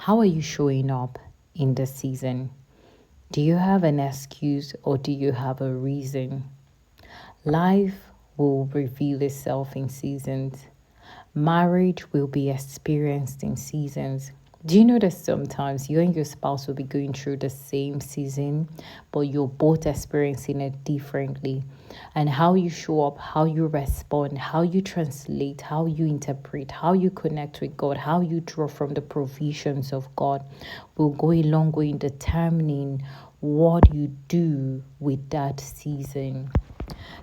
How are you showing up in this season? Do you have an excuse or do you have a reason? Life will reveal itself in seasons. Marriage will be experienced in seasons. Do you know that sometimes you and your spouse will be going through the same season, but you're both experiencing it differently? And how you show up, how you respond, how you translate, how you interpret, how you connect with God, how you draw from the provisions of God will go a long way in determining what you do with that season.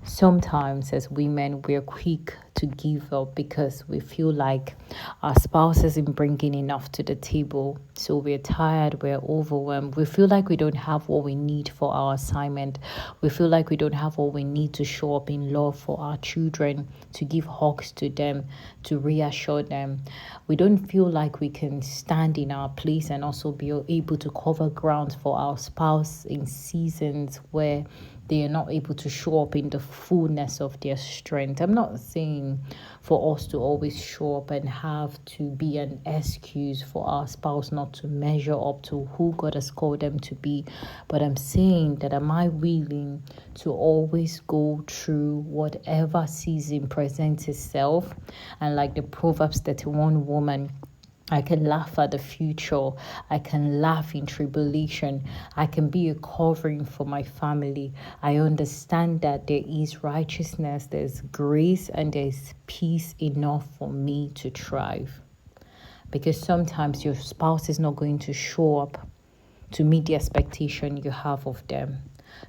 Sometimes, as women, we're quick to give up because we feel like our spouse isn't bringing enough to the table. So we're tired, we're overwhelmed. We feel like we don't have what we need for our assignment. We feel like we don't have what we need to show up in love for our children, to give hugs to them, to reassure them. We don't feel like we can stand in our place and also be able to cover ground for our spouse in seasons where they are not able to show up in the fullness of their strength. I'm not saying for us to always show up and have to be an excuse for our spouse not to measure up to who God has called them to be, but I'm saying that am I willing to always go through whatever season presents itself? And like the Proverbs 31 woman, I can laugh at the future. I can laugh in tribulation. I can be a covering for my family. I understand that there is righteousness, there's grace, and there's peace enough for me to thrive. Because sometimes your spouse is not going to show up to meet the expectation you have of them.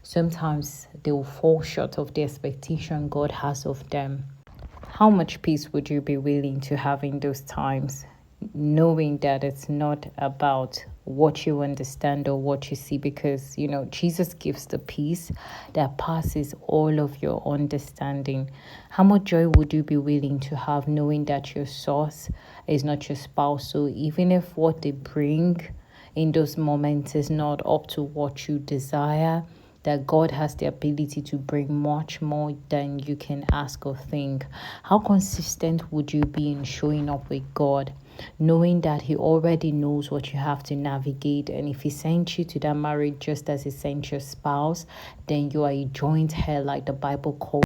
Sometimes they will fall short of the expectation God has of them. How much peace would you be willing to have in those times? Knowing that it's not about what you understand or what you see, because Jesus gives the peace that passes all of your understanding. How much joy would you be willing to have knowing that your source is not your spouse? So even if what they bring in those moments is not up to what you desire, that God has the ability to bring much more than you can ask or think. How consistent would you be in showing up with God, knowing that He already knows what you have to navigate? And if He sent you to that marriage just as He sent your spouse, then you are a joint heir, like the Bible calls